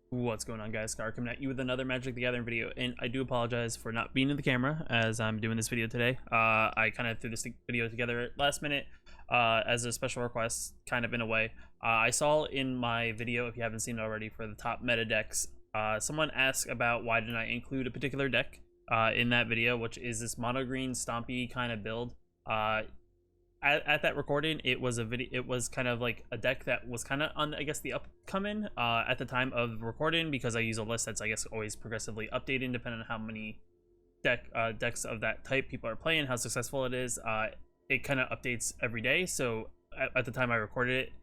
What's going on, guys? Scar coming at you with another Magic the Gathering video, and I do apologize for not being in the camera as I'm doing this video today. I kind of threw this video together at last minute as a special request, kind of in a way. I saw in my video, if you haven't seen it already, for the top meta decks, someone asked about why didn't I include a particular deck in that video, which is this mono green Stompy kind of build. At that recording, it was kind of like a deck that was kind of on, I guess, the upcoming at the time of recording, because I use a list that's, I guess, always progressively updating depending on how many decks of that type people are playing, how successful it is. It kind of updates every day, so at the time I recorded it,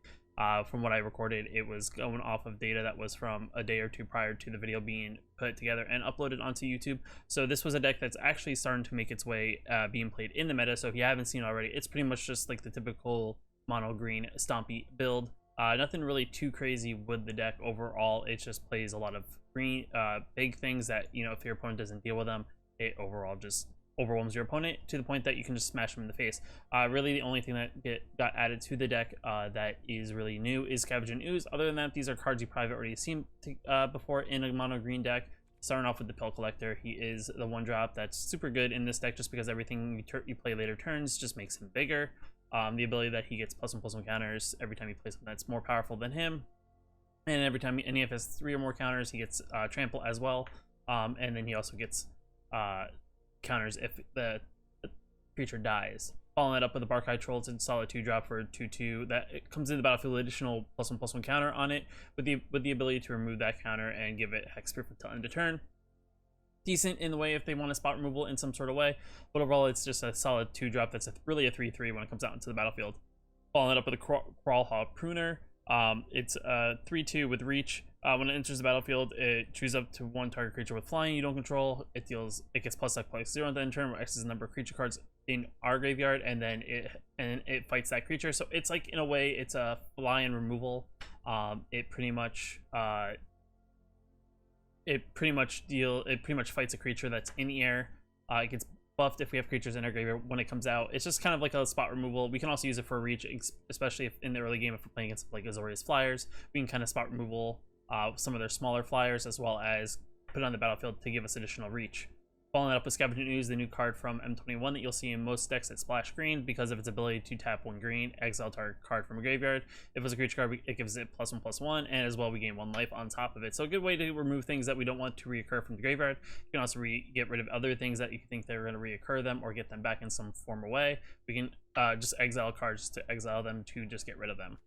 from what I recorded, it was going off of data that was from a day or two prior to the video being put together and uploaded onto YouTube. So this was a deck that's actually starting to make its way being played in the meta. So if you haven't seen it already, it's pretty much just like the typical mono green Stompy build. Nothing really too crazy with the deck overall. It just plays a lot of green big things that, you know, if your opponent doesn't deal with them, it overall just overwhelms your opponent to the point that you can just smash them in the face. Really the only thing that got added to the deck that is really new is Scavenging Ooze. Other than that, these are cards you probably already seen before in a mono green deck. Starting off with the Pill Collector, he is the one drop that's super good in this deck just because everything you play later turns just makes him bigger. The ability that he gets +1/+1 counters every time he plays something that's more powerful than him, and every time any of his 3 or more counters, he gets trample as well, and then he also gets counters if the creature dies. Following that up with the Barkai Troll, it's a solid 2-drop for 2/2 that it comes in the battlefield with additional +1/+1 counter on it, with the ability to remove that counter and give it Hexproof until end of turn. Decent in the way if they want to spot removal in some sort of way, but overall it's just a solid 2-drop that's really a 3/3 when it comes out into the battlefield. Following it up with a Crawlhaw Pruner. It's a 3/2 with reach. When it enters the battlefield, it chooses up to 1 target creature with flying you don't control. It gets +0 at the end turn, where X is the number of creature cards in our graveyard, and then it fights that creature. So it's like, in a way, it's a fly and removal. It pretty much fights a creature that's in the air. It gets buffed if we have creatures in our graveyard when it comes out. It's just kind of like a spot removal. We can also use it for reach, especially if in the early game, if we're playing against like Azorius Flyers, we can kind of spot removal some of their smaller flyers, as well as put it on the battlefield to give us additional reach. Following that up with Scavenging Ooze, the new card from M21 that you'll see in most decks that splash green because of its ability to tap 1 green, exile target card from a graveyard. If it's a creature card, it gives it +1/+1, and as well we gain 1 life on top of it. So a good way to remove things that we don't want to reoccur from the graveyard. You can also get rid of other things that you think they're going to reoccur them or get them back in some form or way. We can just exile cards to exile them to just get rid of them.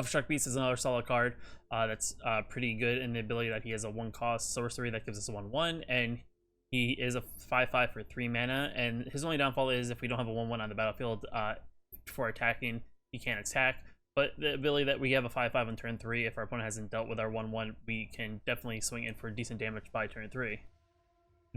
Shark Beast is another solid card that's pretty good in the ability that he has a 1-cost sorcery that gives us a 1/1, and he is a 5/5 for 3 mana, and his only downfall is if we don't have a 1/1 on the battlefield for attacking, he can't attack. But the ability that we have a 5/5 on turn 3, if our opponent hasn't dealt with our 1/1, we can definitely swing in for decent damage by turn 3.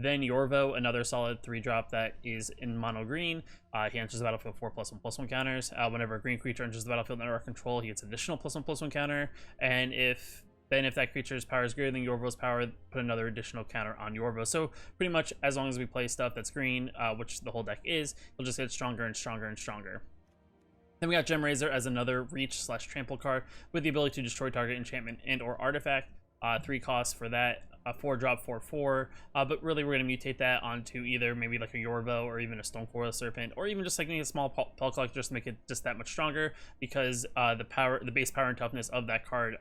Then Yorvo, another solid 3-drop that is in mono green. He enters the battlefield 4 +1/+1 counters. Whenever a green creature enters the battlefield under our control, he gets additional +1/+1 counter. And if that creature's power is greater than Yorvo's power, put another additional counter on Yorvo. So pretty much as long as we play stuff that's green, which the whole deck is, he'll just get stronger and stronger and stronger. Then we got Gem Razor as another reach/trample card with the ability to destroy target enchantment and or artifact. 3 costs for that. 4-drop 4/4, but really we're going to mutate that onto either maybe like a Yorvo or even a Stonecoil Serpent, or even just like a small Pill Collector just to make it just that much stronger, because the base power and toughness of that card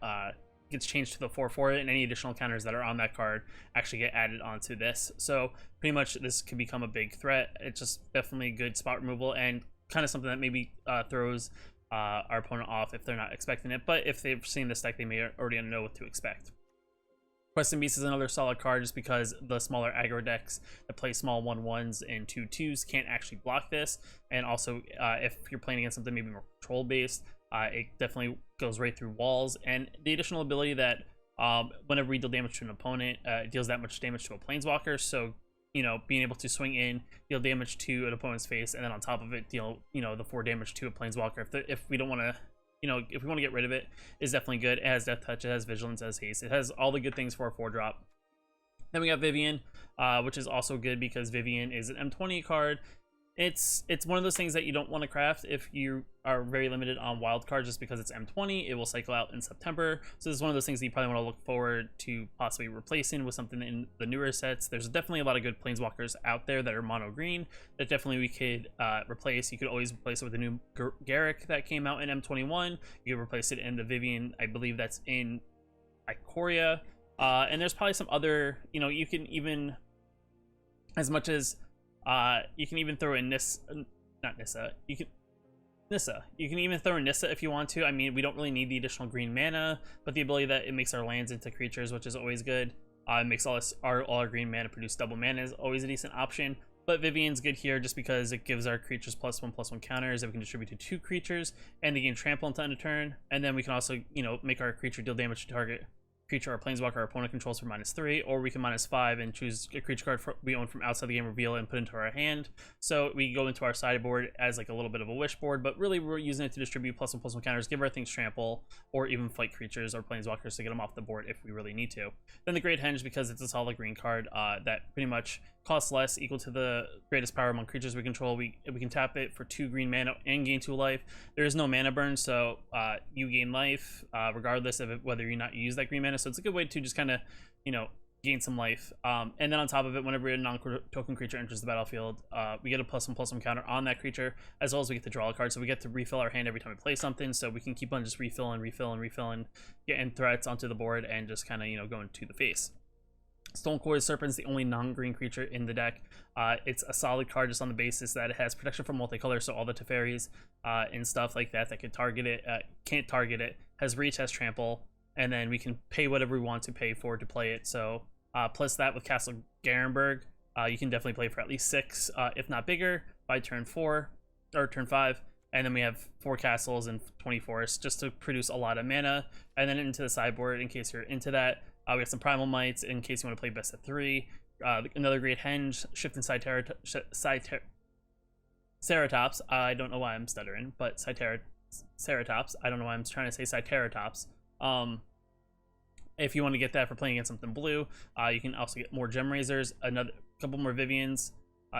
gets changed to the 4/4, and any additional counters that are on that card actually get added onto this. So pretty much this could become a big threat. It's just definitely good spot removal and kind of something that maybe throws our opponent off if they're not expecting it, but if they've seen this deck, they may already know what to expect. Questing Beast is another solid card just because the smaller aggro decks that play small 1/1s and 2/2s can't actually block this, and also if you're playing against something maybe more control based, it definitely goes right through walls. And the additional ability that whenever we deal damage to an opponent, it deals that much damage to a planeswalker. So, you know, being able to swing in, deal damage to an opponent's face, and then on top of it deal, you know, the 4 damage to a planeswalker if we don't want to, you know, if we want to get rid of it, is definitely good. It has Death Touch, it has Vigilance, it has Haste, it has all the good things for a 4-drop. Then we got Vivian, which is also good because Vivian is an M20 card. It's one of those things that you don't want to craft if you are very limited on wild cards, just because it's M20. It will cycle out in September, so this is one of those things that you probably want to look forward to possibly replacing with something in the newer sets. There's definitely a lot of good planeswalkers out there that are mono green that definitely we could replace. You could always replace it with the new Garrick that came out in M21. You could replace it in the Vivian, I believe that's in Ikoria, and there's probably some other, you know, you can even, as much as you can even throw in not Nissa. Nissa. You can even throw in Nissa if you want to. I mean, we don't really need the additional green mana, but the ability that it makes our lands into creatures, which is always good. It makes all our green mana produce double mana is always a decent option. But Vivian's good here just because it gives our creatures +1/+1 counters that we can distribute to 2 creatures, and they gain trample until end of turn. And then we can also, you know, make our creature deal damage to target creature or planeswalker our opponent controls for -3, or we can -5 and choose a creature card we own from outside the game, reveal it, and put it into our hand. So we go into our sideboard as like a little bit of a wish board, but really we're using it to distribute +1/+1 counters, give our things trample, or even fight creatures or planeswalkers to get them off the board if we really need to. Then the Great Henge, because it's a solid green card that pretty much costs less, equal to the greatest power among creatures we control. We can tap it for 2 green mana and gain 2 life. There is no mana burn, so you gain life regardless of whether you not use that green mana. So it's a good way to just kind of, you know, gain some life. And then on top of it, whenever a non-token creature enters the battlefield, we get a +1/+1 counter on that creature, as well as we get to draw a card. So we get to refill our hand every time we play something, so we can keep on just refilling, getting threats onto the board and just kind of, you know, going to the face. Stonecoil Serpent's the only non-green creature in the deck. It's a solid card just on the basis that it has protection from multicolor, so all the Teferis and stuff like that that can target it, can't target it, has reach, has trample, and then we can pay whatever we want to pay for to play it. So plus that with Castle Garenberg, you can definitely play for at least 6, if not bigger, by turn 4 or turn 5. And then we have 4 castles and 20 forests just to produce a lot of mana. And then into the sideboard, in case you're into that, we have some Primal Mites in case you want to play best of 3. Another Great Henge, Shifting Ceratops. I don't know why I'm stuttering, but Ceratops. I don't know why I'm trying to say Cyteratops. If you want to get that for playing against something blue, you can also get more Gem Razors, another couple more Vivians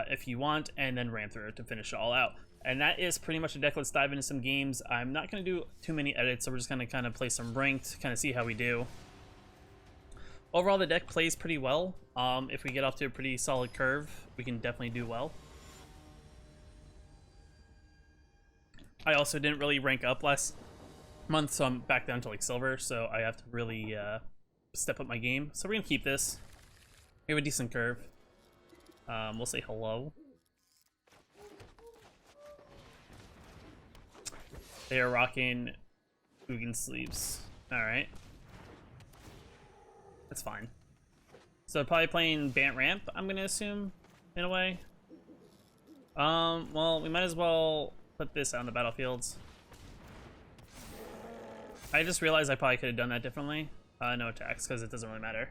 if you want, and then Ram Through to finish it all out. And that is pretty much a deck. Let's dive into some games. I'm not going to do too many edits, so we're just going to kind of play some ranked, kind of see how we do. Overall, the deck plays pretty well. If we get off to a pretty solid curve, we can definitely do well. I also didn't really rank up last month, so I'm back down to like silver, so I have to really step up my game. So we're gonna keep this. We have a decent curve. We'll say hello. They are rocking Ugin sleeves. Alright. That's fine. So probably playing Bant Ramp, I'm gonna assume, in a way. Well, we might as well put this out on the battlefields. I just realized I probably could have done that differently. No attacks, because it doesn't really matter.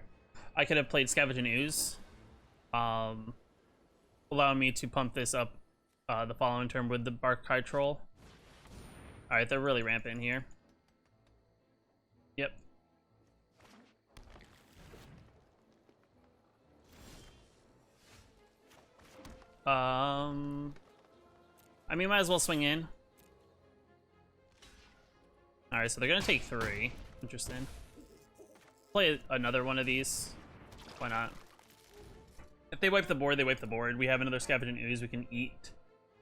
I could have played Scavenge and Ooze, allowing me to pump this up the following turn with the Barkhide Troll. Alright, they're really rampant here. Yep. I mean, might as well swing in. Alright, so they're gonna take 3. Interesting. Play another one of these. Why not? If they wipe the board, they wipe the board. We have another Scavenge and Ooze. We can eat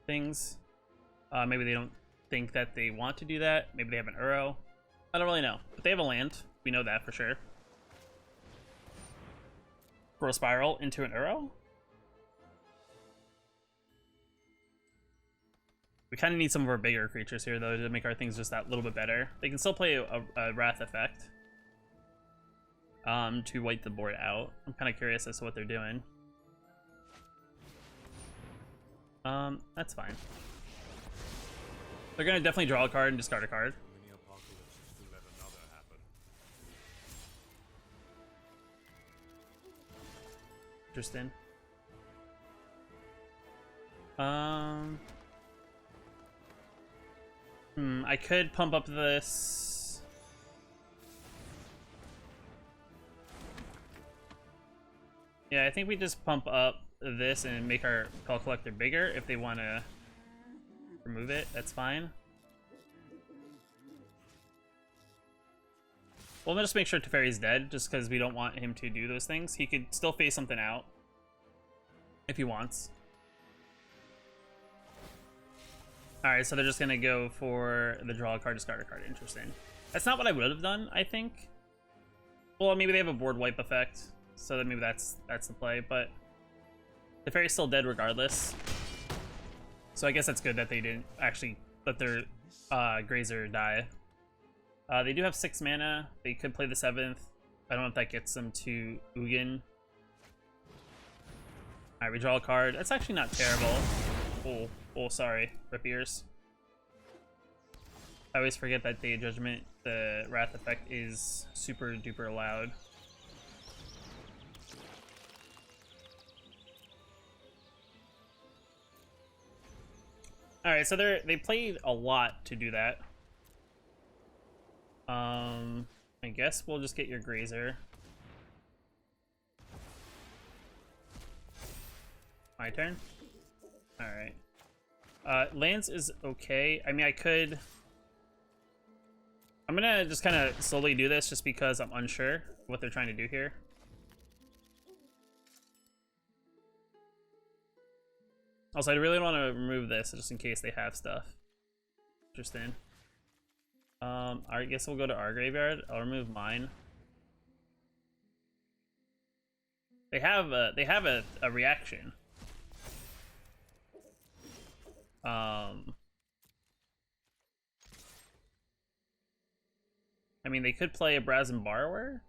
things. Maybe they don't think that they want to do that. Maybe they have an Uro. I don't really know. But they have a land. We know that for sure. Grow Spiral into an Uro? We kind of need some of our bigger creatures here, though, to make our things just that little bit better. They can still play a Wrath effect to wipe the board out. I'm kind of curious as to what they're doing. That's fine. They're going to definitely draw a card and discard a card. Interesting. I could pump up this. Yeah, I think we just pump up this and make our Pell Collector bigger. If they want to remove it, that's fine. Well, let's just make sure Teferi's dead, just because we don't want him to do those things. He could still phase something out if he wants. Alright, so they're just gonna go for the draw a card, discard a card. Interesting. That's not what I would have done, I think. Well, maybe they have a board wipe effect, so that maybe that's the play, but the fairy's still dead regardless. So I guess that's good that they didn't actually let their Grazer die. They do have 6 mana. They could play the 7th. I don't know if that gets them to Ugin. Alright, we draw a card. That's actually not terrible. Oh, sorry. Rip ears. I always forget that Day of Judgment, the Wrath effect, is super duper loud. Alright, so they played a lot to do that. I guess we'll just get your Grazer. My turn? Alright. Lance is okay. I mean, I'm gonna just kind of slowly do this just because I'm unsure what they're trying to do here. Also, I really want to remove this just in case they have stuff. Interesting. I guess we'll go to our graveyard. I'll remove mine. They have a reaction. I mean, they could play a Brazen Borrower,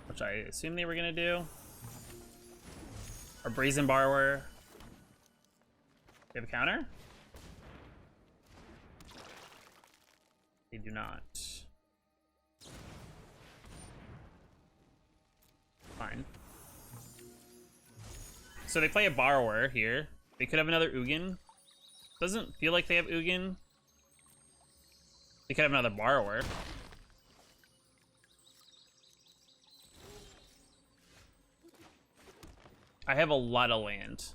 which I assume they were gonna do. Or Brazen Borrower. They have a counter? They do not. Fine. So they play a Borrower here. They could have another Ugin. Doesn't feel like they have Ugin. They could have another Borrower. I have a lot of land.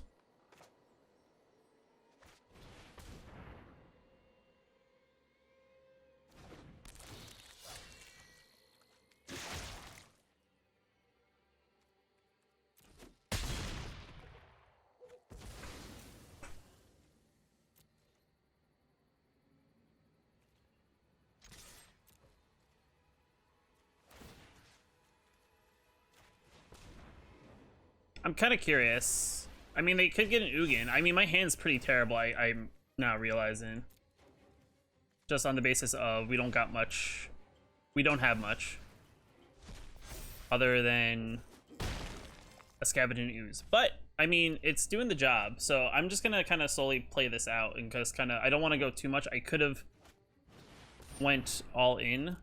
I'm kind of curious. I mean, they could get an Ugin. I mean, my hand's pretty terrible, I'm now realizing. Just on the basis of we don't got much. We don't have much. Other than a Scavenging Ooze. But, I mean, it's doing the job. So I'm just going to kind of slowly play this out. And just kind of, I don't want to go too much. I could have went all in.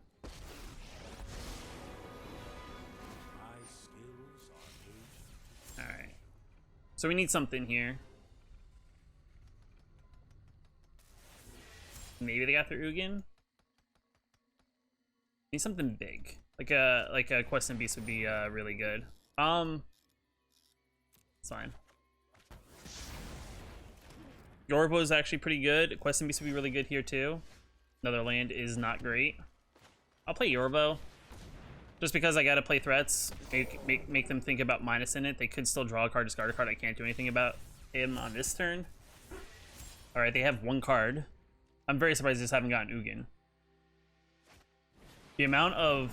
So we need something here. Maybe they got their Ugin. Need something big, like a Quest and Beast would be really good. It's fine. Yorbo is actually pretty good. Quest and Beast would be really good here too. Another land is not great. I'll play Yorbo. Just because I gotta play threats, make them think about minus in it. They could still draw a card, discard a card. I can't do anything about him on this turn. Alright, they have 1 card. I'm very surprised they just haven't gotten Ugin. The amount of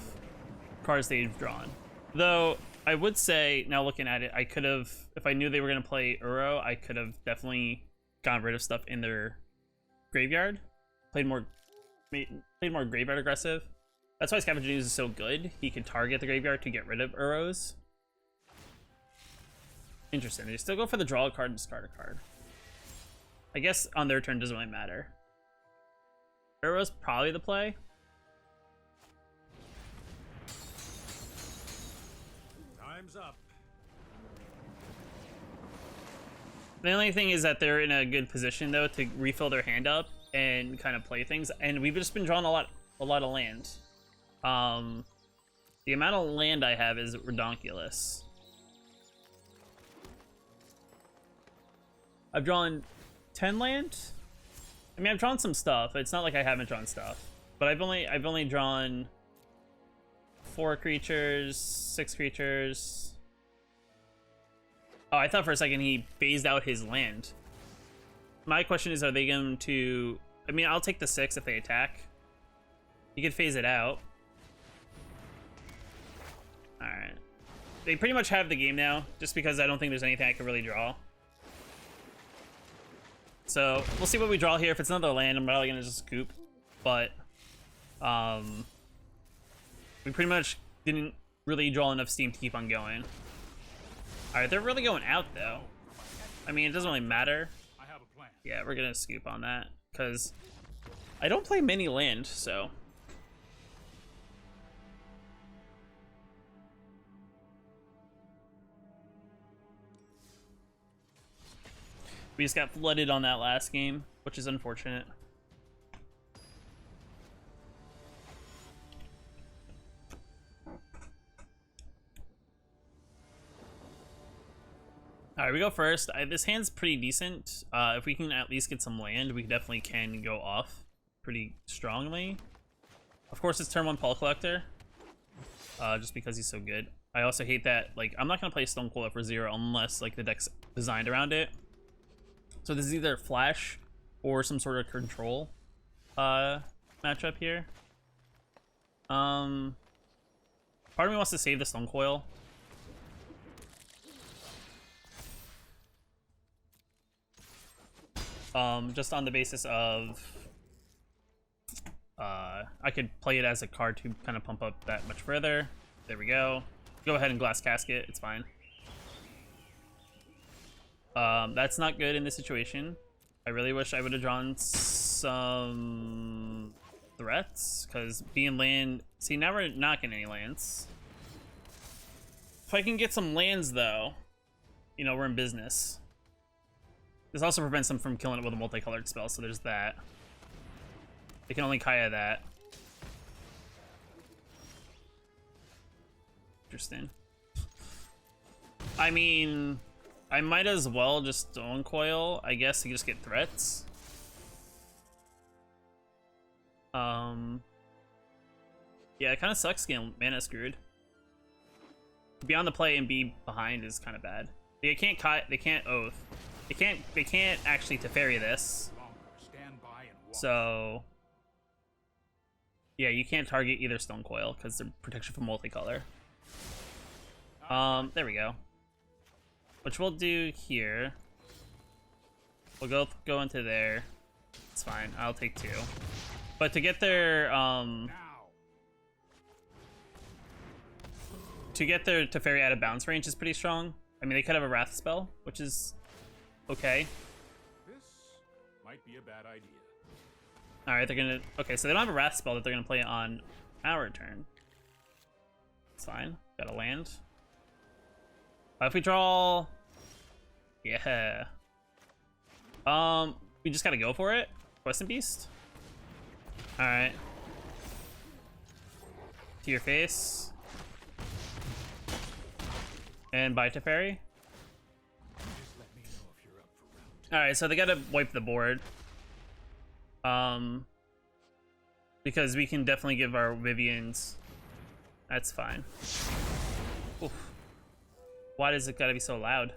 cards they've drawn. Though, I would say, now looking at it, I could have, if I knew they were gonna play Uro, I could have definitely gotten rid of stuff in their graveyard. Played more graveyard aggressive. That's why Scavenging Ooze is so good. He can target the graveyard to get rid of Uros. Interesting. They still go for the draw a card and discard a card. I guess on their turn doesn't really matter. Uros probably the play. Time's up. The only thing is that they're in a good position though to refill their hand up and kind of play things. And we've just been drawing a lot of land. The amount of land I have is redonkulous. I've drawn 10 land. I mean, I've drawn some stuff. It's not like I haven't drawn stuff, but I've only drawn 4 creatures, 6 creatures. Oh, I thought for a second he phased out his land. My question is, are they going to... I mean, I'll take the 6 if they attack. You could phase it out. Alright. They pretty much have the game now, just because I don't think there's anything I can really draw. So, we'll see what we draw here. If it's another land, I'm probably going to just scoop. But, we pretty much didn't really draw enough steam to keep on going. Alright, they're really going out, though. I mean, it doesn't really matter. I have a plan. Yeah, we're going to scoop on that, because I don't play many land, so... We just got flooded on that last game, which is unfortunate. Alright, we go first. This hand's pretty decent. If we can at least get some land, we definitely can go off pretty strongly. Of course, it's turn 1 Paul Collector, just because he's so good. I also hate that, like, I'm not going to play Stone Coil for 0 unless, like, the deck's designed around it. So this is either flash or some sort of control matchup here. Part of me wants to save the Stone Coil. Just on the basis of I could play it as a card to kind of pump up that much further. There we go. Go ahead and Glass Casket, it's fine. That's not good in this situation. I really wish I would have drawn some threats, because being land... See, now we're not getting any lands. If I can get some lands, though, you know, we're in business. This also prevents them from killing it with a multicolored spell, so there's that. They can only Kaya that. Interesting. I mean... I might as well just Stone Coil, I guess, to just get threats. Yeah, it kind of sucks getting mana screwed. To be on the play and be behind is kind of bad. They can't Oath. They can't actually Teferi this. So yeah, you can't target either Stone Coil because they're protection from multicolor. There we go. Which we'll do here. We'll go into there. It's fine. I'll take 2. But to get their Teferi out of bounce range is pretty strong. I mean, they could have a Wrath spell, which is okay. This might be a bad idea. All right, they're gonna. Okay, so they don't have a Wrath spell that they're gonna play on our turn. It's fine. Got a land. If we draw, yeah. We just gotta go for it. Questing Beast. All right. To your face. And bye Teferi. All right, so they gotta wipe the board. Because we can definitely give our Vivians. That's fine. Oof. Why does it gotta be so loud?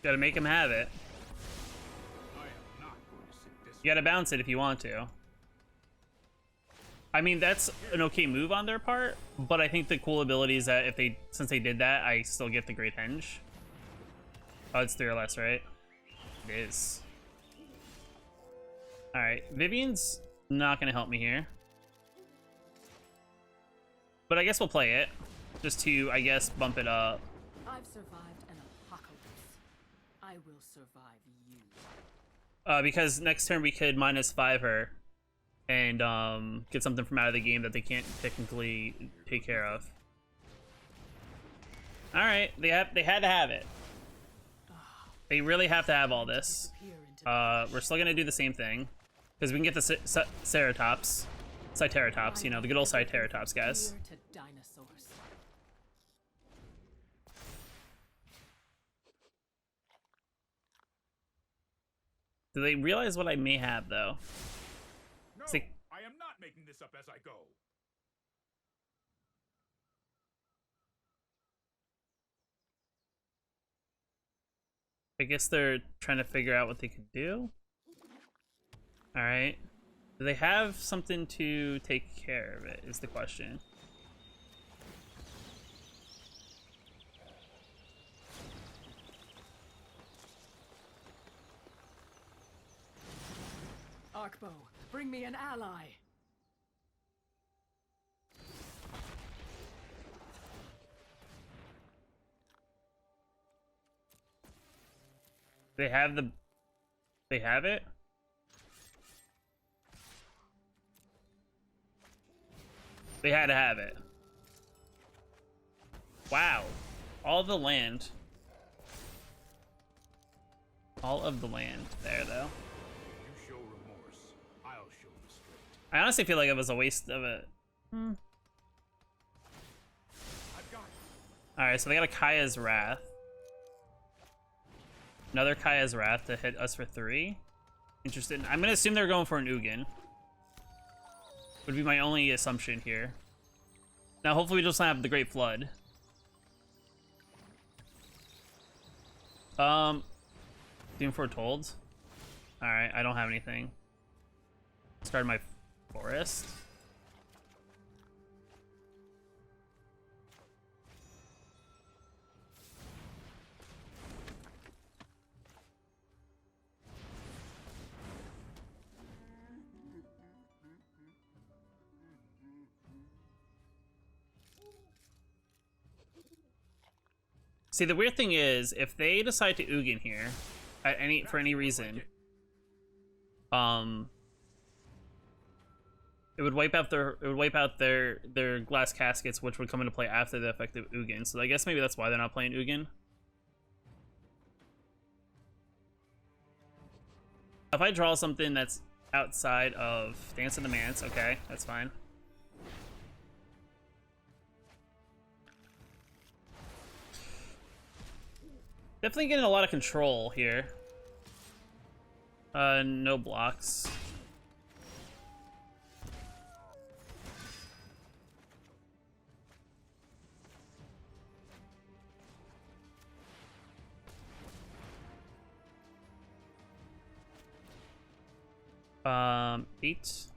Gotta make him have it. You gotta bounce it if you want to. I mean, that's an okay move on their part, but I think the cool ability is that since they did that, I still get the Great Henge. Oh, it's 3 or less, right? It is. Alright, Vivian's not gonna help me here. But I guess we'll play it. Just to, I guess, bump it up. I've survived an apocalypse. I will survive you. Because next turn we could -5 her. and get something from out of the game that they can't technically take care of. All right, they had to have it. They really have to have all this. We're still gonna do the same thing because we can get the Ceratops, you know, the good old Cyteratops, guys. Do they realize what I may have though? No, I am not making this up as I go. I guess they're trying to figure out what they can do. All right. Do they have something to take care of it is the question. Arkbow, bring me an ally. They have the... They have it? They had to have it. Wow. All the land. All of the land there, though. You show remorse, I'll show restraint. I honestly feel like it was a waste of it. I've got it. Alright, so they got a Kaya's Wrath. Another Kaya's Wrath to hit us for 3. Interesting. I'm gonna assume they're going for an Ugin. Would be my only assumption here. Now, hopefully we just don't have the Great Flood. Doom Foretold. Alright, I don't have anything. Start my forest. See, the weird thing is, if they decide to Ugin here, at for any reason, it would wipe out their glass caskets, which would come into play after the effective Ugin. So I guess maybe that's why they're not playing Ugin. If I draw something that's outside of Dance of the Mance, okay, that's fine. Definitely getting a lot of control here. No blocks. Eight.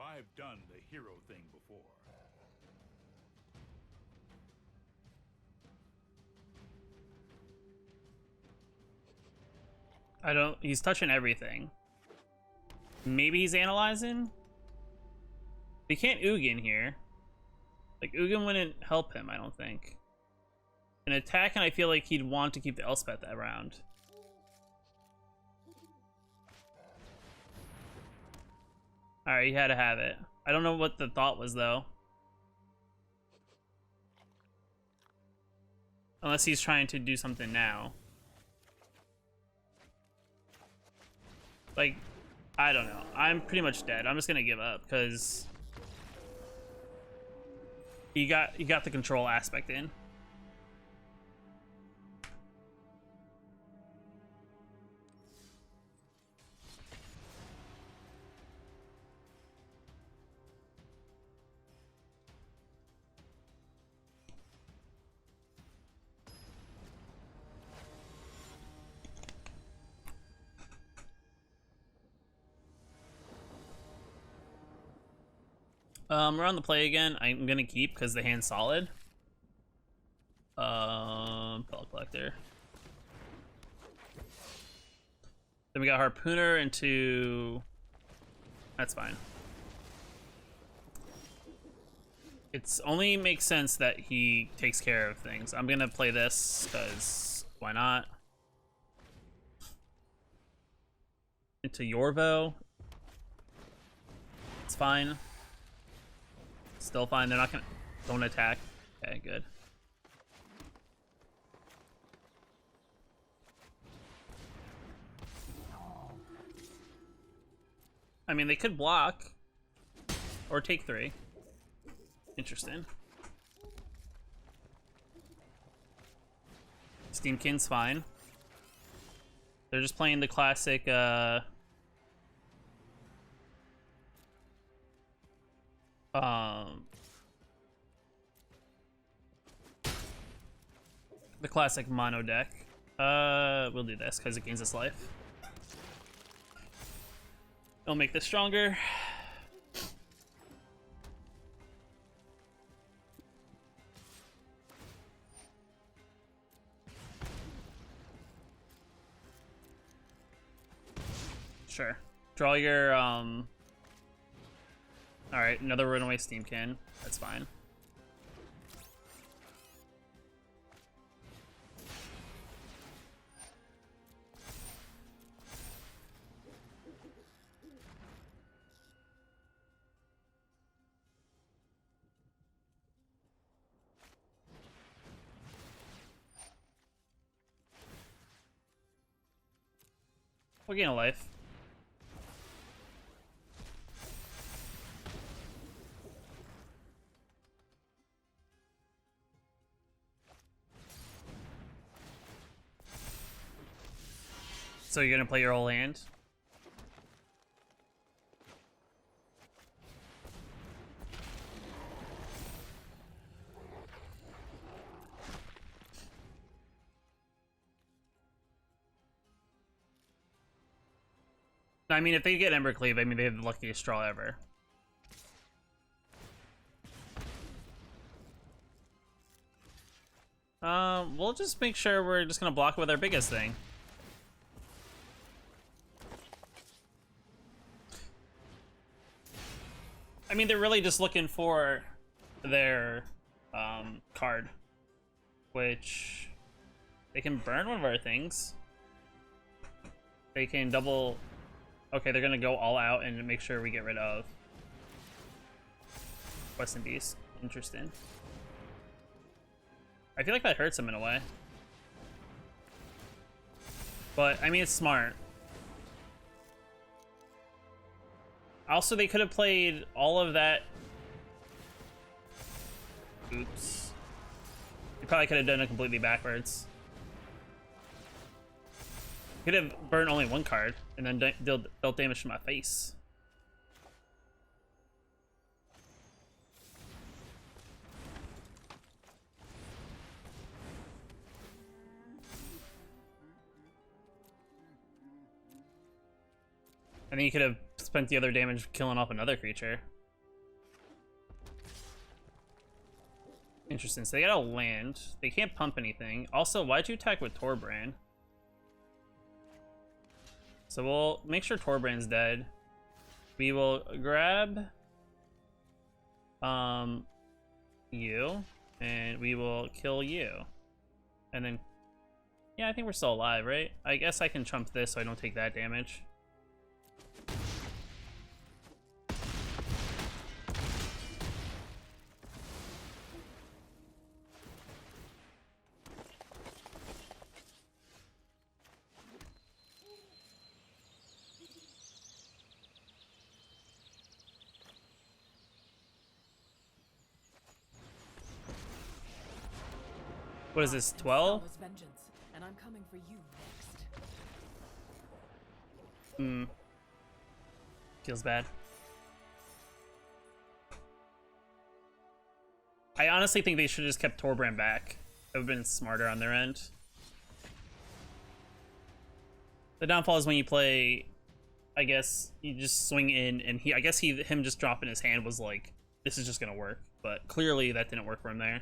I've done the hero thing before. He's touching everything. Maybe he's analyzing? We can't Ugin here. Like, Ugin wouldn't help him, I don't think. An attack, and I feel like he'd want to keep the Elspeth around. Alright, he had to have it. I don't know what the thought was, though. Unless he's trying to do something now. Like, I don't know. I'm pretty much dead. I'm just gonna give up, because he got the control aspect in. We're on the play again. I'm gonna keep because the hand's solid. Pellet Collector. Then we got Harpooner into That's fine. It's only makes sense that he takes care of things. I'm gonna play this because why not? Into Yorvo. It's fine. Still fine. They're not gonna. Don't attack. Okay, good. I mean, they could block or take 3. Interesting. Steamkin's fine. They're just playing the classic the classic mono deck. We'll do this because it gains its life. It'll make this stronger. Sure. Draw your Alright, another runaway Steamkin. That's fine. We'll gain a life. So you're gonna play your whole hand? I mean, if they get Embercleave, I mean, they have the luckiest draw ever. We'll just make sure we're just gonna block with our biggest thing. I mean, they're really just looking for their card, which they can burn one of our things. They can double. Okay, they're gonna go all out and make sure we get rid of Western Beast. Interesting. I feel like that hurts them in a way. But, I mean, it's smart. Also, they could have played all of that. Oops. They probably could have done it completely backwards. Could have burned only one card and then dealt damage to my face. And then you could have spent the other damage killing off another creature. Interesting. So they gotta land. They can't pump anything. Also, why'd you attack with Torbrand? So we'll make sure Torbrand's dead. We will grab you, and we will kill you. And then, yeah, I think we're still alive, right? I guess I can trump this so I don't take that damage. What is this, 12? Vengeance, and I'm coming for you next. Feels bad. I honestly think they should have just kept Torbrand back. That would have been smarter on their end. The downfall is when you play, I guess, you just swing in, and I guess him just dropping his hand was like, this is just gonna work. But clearly that didn't work for him there.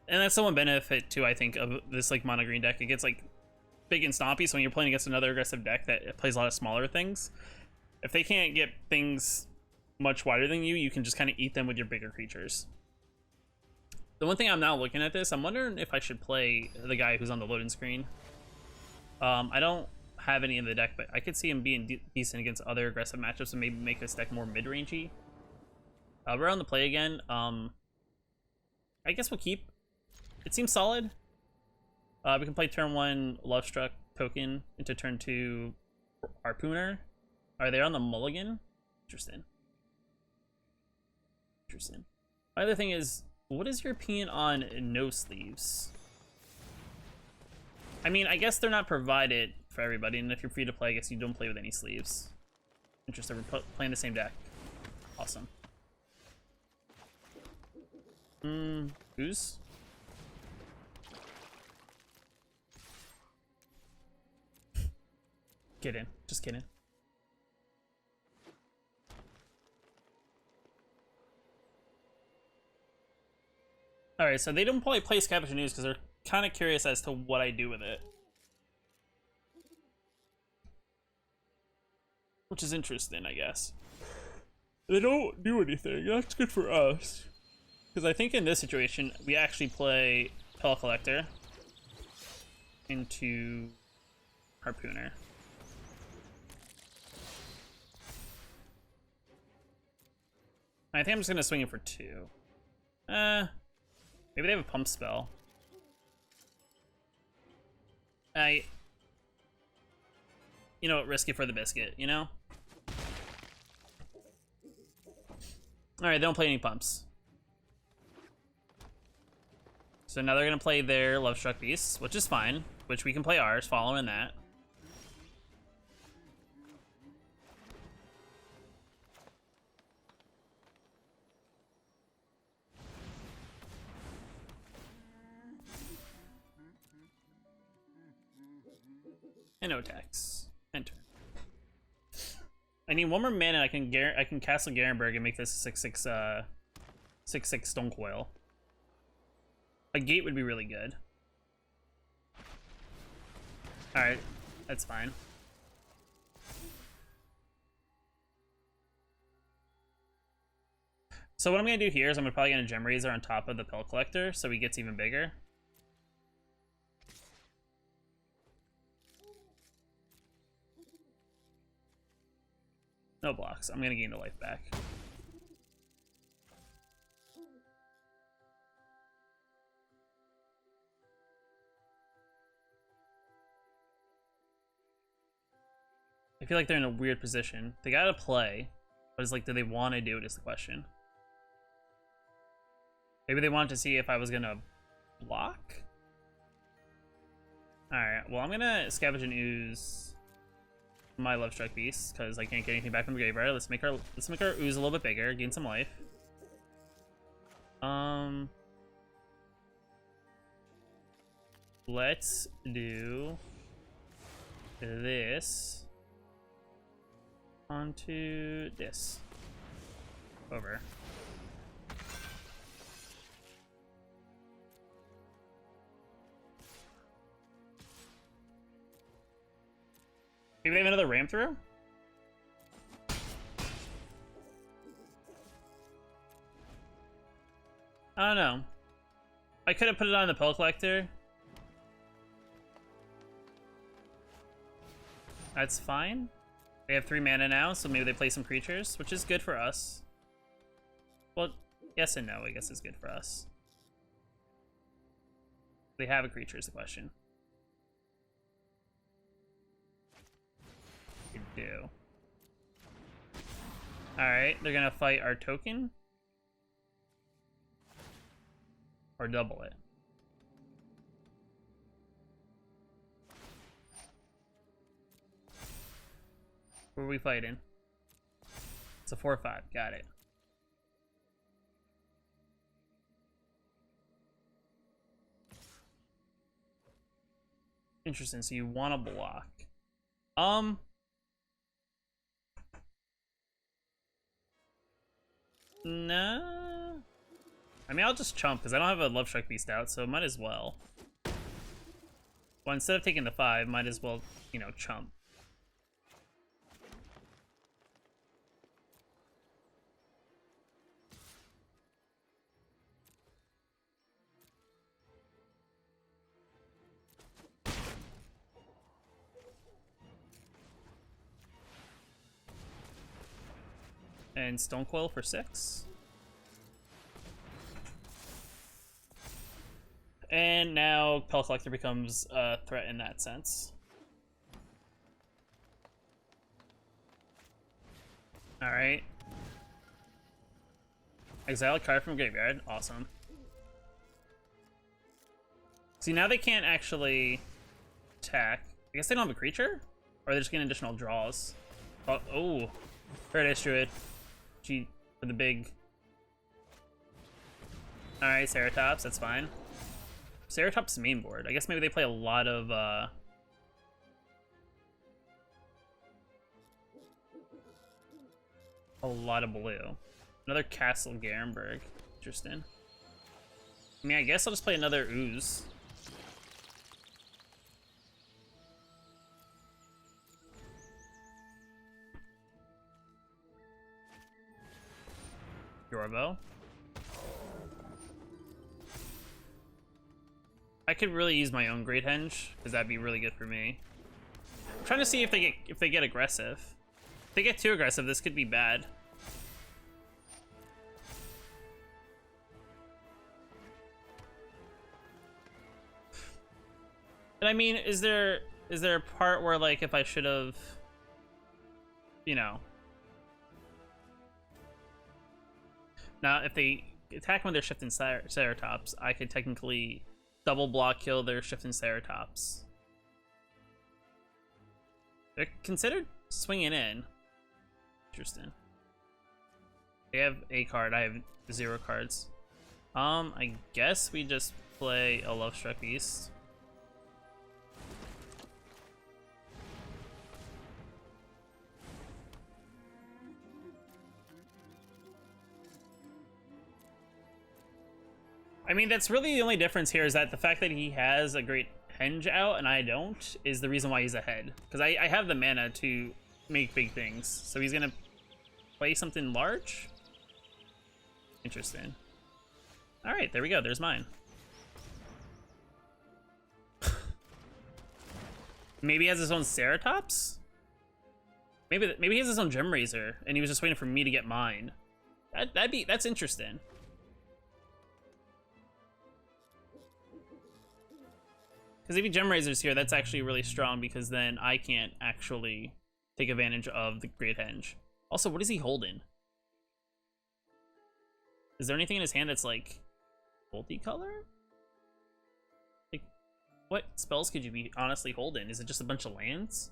And that's the one benefit too, I think, of this like mono green deck. It gets like big and stompy, so when you're playing against another aggressive deck that plays a lot of smaller things, If they can't get things much wider than you, you can just kind of eat them with your bigger creatures. The one thing I'm now looking at this, I'm wondering if I should play the guy who's on the loading screen. I don't have any in the deck, but I could see him being decent against other aggressive matchups and maybe make this deck more mid-rangey. We're on the play again. I guess we'll keep. It seems solid. We can play turn 1 Love Struck token into turn 2 Harpooner. Are they on the mulligan? Interesting. Interesting. My other thing is, what is your opinion on no sleeves? I mean, I guess they're not provided for everybody, and if you're free to play, I guess you don't play with any sleeves. Interesting, we're playing the same deck. Awesome. Who's? Get in, just kidding. Alright, so they don't probably play Scavenger News because they're kind of curious as to what I do with it. Which is interesting, I guess. They don't do anything. That's good for us. Because I think in this situation, we actually play Pellet Collector into Harpooner. I think I'm just going to swing it for 2. Maybe they have a pump spell. You know what, risk it for the biscuit, you know? Alright, they don't play any pumps. So now they're gonna play their Love Struck Beasts, which is fine, which we can play ours following that. And no attacks. Enter. I need 1 more mana. I can castle Garenberg and make this a 6/6 Stonecoil. A gate would be really good. All right, that's fine. So what I'm gonna do here is I'm probably gonna Gem Razor on top of the Pellet Collector, so he gets even bigger. No blocks. I'm gonna gain the life back. I feel like they're in a weird position. They gotta play, but it's like, do they want to do it is the question. Maybe they wanted to see if I was gonna block? Alright, well I'm gonna Scavenge and Ooze my Love Struck Beast, because I can't get anything back from the graveyard. Let's make our ooze a little bit bigger, gain some life. Let's do this onto this. Over. Maybe they have another ram through? I don't know. I could have put it on the Pellet Collector. That's fine. They have 3 mana now, so maybe they play some creatures, which is good for us. Well, yes and no, I guess it's good for us. They have a creature is the question. They do. Alright, they're gonna fight our token. Or double it. Who are we fighting? It's a 4/5, got it. Interesting, so you want to block. Nah. I mean, I'll just chump, because I don't have a Love Strike Beast out, so might as well. Well, instead of taking the 5, might as well, you know, chump. And Stone Coil for 6. And now Pel Collector becomes a threat in that sense. Alright. Exile a card from graveyard. Awesome. See, now they can't actually attack. I guess they don't have a creature? Or they're just getting additional draws. Oh. Paradise Druid. G for the big. Alright, Ceratops, that's fine. Ceratops main board. I guess maybe they play a lot of blue. Another Castle Garenberg. Interesting. I mean, I guess I'll just play another Ooze. Yorbo. I could really use my own Great Henge, because that'd be really good for me. I'm trying to see if they get aggressive. If they get too aggressive, this could be bad. And I mean, is there a part where, like, if I should have, you know. Now, if they attack when they're shifting Ceratops, I could technically double block kill their shifting Ceratops. They're considered swinging in. Interesting. They have a card. I have 0 cards. I guess we just play a Love Struck Beast. I mean, that's really the only difference here, is that the fact that he has a Great Henge out and I don't is the reason why he's ahead. Because I have the mana to make big things. So he's going to play something large? Interesting. Alright, there we go. There's mine. Maybe he has his own Ceratops? Maybe he has his own Gem Razor and he was just waiting for me to get mine. That's interesting. Because if he Gem Razors here, that's actually really strong, because then I can't actually take advantage of the Great Henge. Also, what is he holding? Is there anything in his hand that's like multicolor? Like, what spells could you be honestly holding? Is it just a bunch of lands?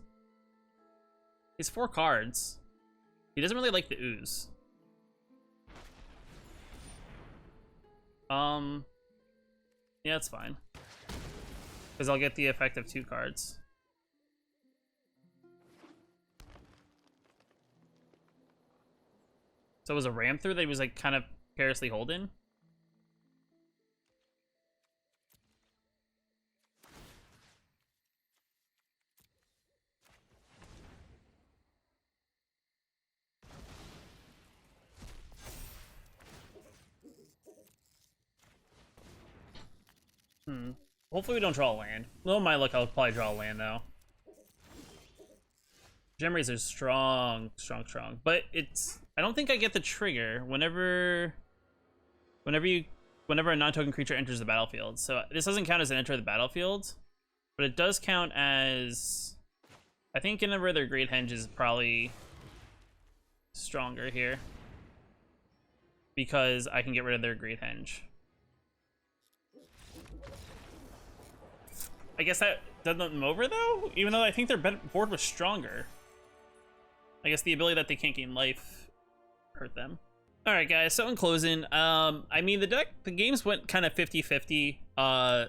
He has 4 cards. He doesn't really like the Ooze. Yeah, it's fine. Because I'll get the effect of 2 cards. So it was a ram through that he was like kind of carelessly holding. Hopefully we don't draw a land. Well, my luck, I'll probably draw a land though. Gem Razor's strong. But it's, I don't think I get the trigger whenever a non-token creature enters the battlefield. So this doesn't count as an enter the battlefield, but it does count as, I think getting rid of their Great Henge is probably stronger here, because I can get rid of their Great Henge. I guess that doesn't them over though, even though I think their board was stronger. I guess the ability that they can't gain life hurt them. All right, guys. So in closing, I mean, the games went kind of 50-50. I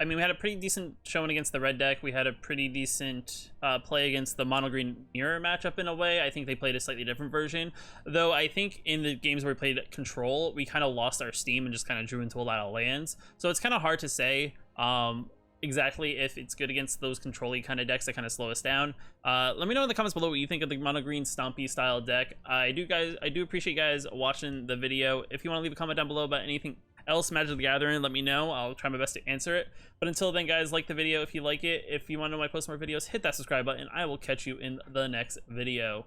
mean, we had a pretty decent showing against the red deck. We had a pretty decent play against the mono green mirror matchup in a way. I think they played a slightly different version, though. I think in the games where we played control, we kind of lost our steam and just kind of drew into a lot of lands. So it's kind of hard to say exactly if it's good against those control-y kind of decks that kind of slow us down. Let me know in the comments below what you think of the mono green Stompy style deck. I do appreciate you guys watching the video. If you want to leave a comment down below about anything else Magic the Gathering, let me know. I'll try my best to answer it. But until then, guys, like the video if you like it. If you want to know when I post more videos, hit that subscribe button. I will catch you in the next video.